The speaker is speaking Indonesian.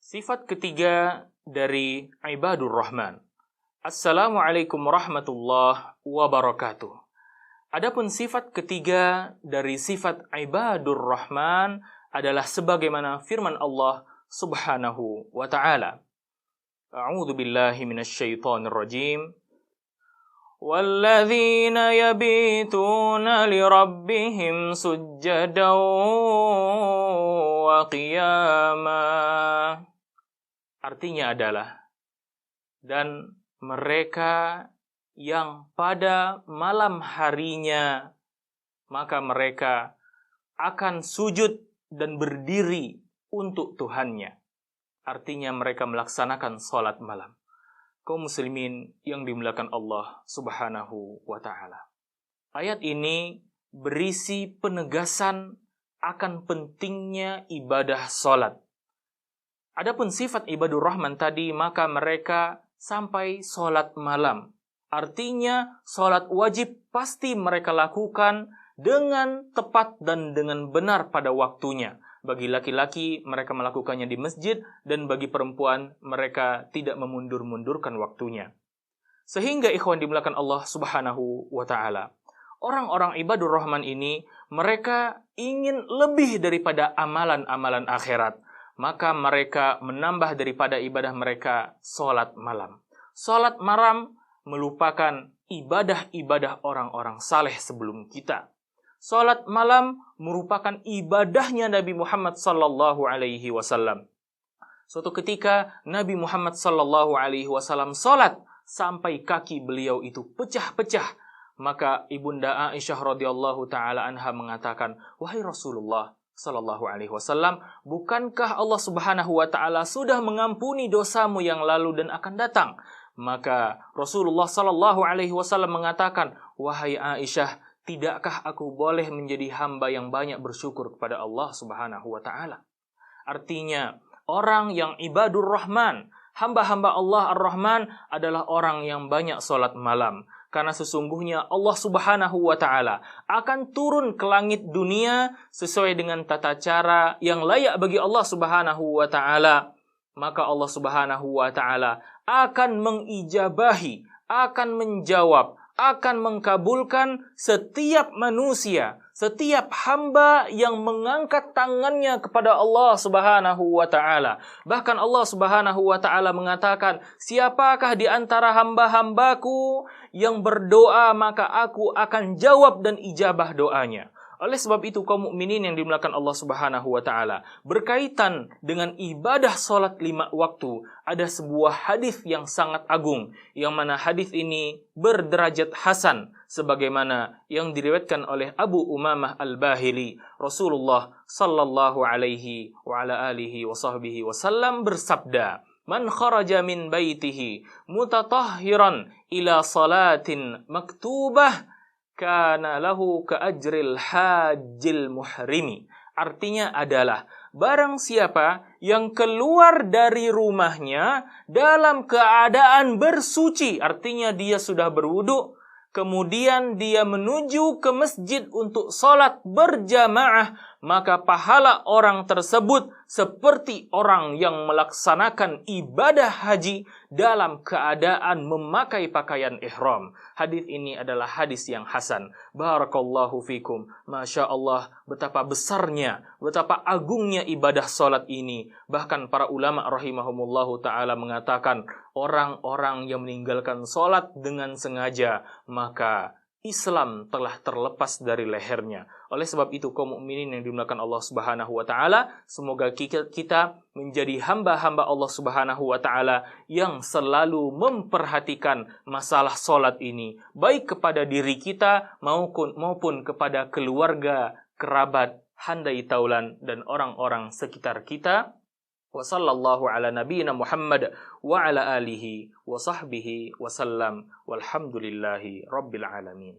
Sifat ketiga dari ibadur rahman. Assalamualaikum warahmatullahi wabarakatuh. Adapun sifat ketiga dari sifat ibadur rahman adalah sebagaimana firman Allah Subhanahu wa ta'ala. A'udzu billahi minasyaitonir rajim. وَالَّذِينَ يَبِيتُونَ لِرَبِّهِمْ سُجَّدًا وَقِيَامًا. Artinya adalah, dan mereka yang pada malam harinya, maka mereka akan sujud dan berdiri untuk Tuhannya. Artinya mereka melaksanakan sholat malam. Kaum muslimin yang dimuliakan Allah Subhanahu wa ta'ala. Ayat ini berisi penegasan akan pentingnya ibadah sholat. Adapun sifat ibadur rahman tadi, maka mereka sampai sholat malam. Artinya sholat wajib pasti mereka lakukan dengan tepat dan dengan benar pada waktunya. Bagi laki-laki mereka melakukannya di masjid, dan bagi perempuan mereka tidak memundur-mundurkan waktunya. Sehingga ikhwan dimuliakan Allah Subhanahu wa ta'ala, orang-orang ibadur rahman ini mereka ingin lebih daripada amalan-amalan akhirat. Maka mereka menambah daripada ibadah mereka sholat malam. Sholat malam merupakan ibadah-ibadah orang-orang saleh sebelum kita. Sholat malam merupakan ibadahnya Nabi Muhammad sallallahu alaihi wasallam. Suatu ketika Nabi Muhammad sallallahu alaihi wasallam sholat sampai kaki beliau itu pecah-pecah. Maka Ibunda Aisyah radhiyallahu taala anha mengatakan, "Wahai Rasulullah sallallahu alaihi wasallam, bukankah Allah Subhanahu wa taala sudah mengampuni dosamu yang lalu dan akan datang?" Maka Rasulullah sallallahu alaihi wasallam mengatakan, "Wahai Aisyah, tidakkah aku boleh menjadi hamba yang banyak bersyukur kepada Allah Subhanahu wa ta'ala?" Artinya, orang yang ibadur rahman, hamba-hamba Allah ar-Rahman adalah orang yang banyak sholat malam. Karena sesungguhnya Allah Subhanahu wa ta'ala akan turun ke langit dunia sesuai dengan tata cara yang layak bagi Allah Subhanahu wa ta'ala. Maka Allah Subhanahu wa ta'ala akan mengijabahi, akan menjawab, akan mengkabulkan setiap manusia, setiap hamba yang mengangkat tangannya kepada Allah Subhanahu wa ta'ala. Bahkan Allah Subhanahu wa ta'ala mengatakan, "Siapakah di antara hamba-hambaku yang berdoa, maka aku akan jawab dan ijabah doanya." Oleh sebab itu, kaum mukminin yang dimuliakan Allah Subhanahu wa ta'ala, berkaitan dengan ibadah sholat 5 waktu, ada sebuah hadis yang sangat agung, yang mana hadis ini berderajat hasan, sebagaimana yang diriwayatkan oleh Abu Umamah Al-Bahili. Rasulullah sallallahu alaihi wa ala alihi wa sahbihi wasallam bersabda, "Man kharaja min baitihi mutatahhiran ila salatin maktubah, kana lahu ka ajril hajjil muhrimi." Artinya adalah, barang siapa yang keluar dari rumahnya dalam keadaan bersuci, artinya dia sudah berwudu, kemudian dia menuju ke masjid untuk sholat berjamaah, maka pahala orang tersebut seperti orang yang melaksanakan ibadah haji dalam keadaan memakai pakaian ihram. Hadis ini adalah hadis yang hasan. Barakallahu fikum. Masya Allah, betapa besarnya, betapa agungnya ibadah sholat ini. Bahkan para ulama rahimahumullahu ta'ala mengatakan, orang-orang yang meninggalkan sholat dengan sengaja, maka Islam telah terlepas dari lehernya. Oleh sebab itu, kaum mukminin yang dimuliakan Allah Subhanahu wa ta'ala, semoga kita menjadi hamba-hamba Allah Subhanahu wa ta'ala yang selalu memperhatikan masalah sholat ini, baik kepada diri kita maupun kepada keluarga, kerabat, handai taulan, dan orang-orang sekitar kita. Wa sallallahu ala nabiyyina Muhammad wa ala alihi wa sahbihi wa sallam walhamdulillahi rabbil alamin.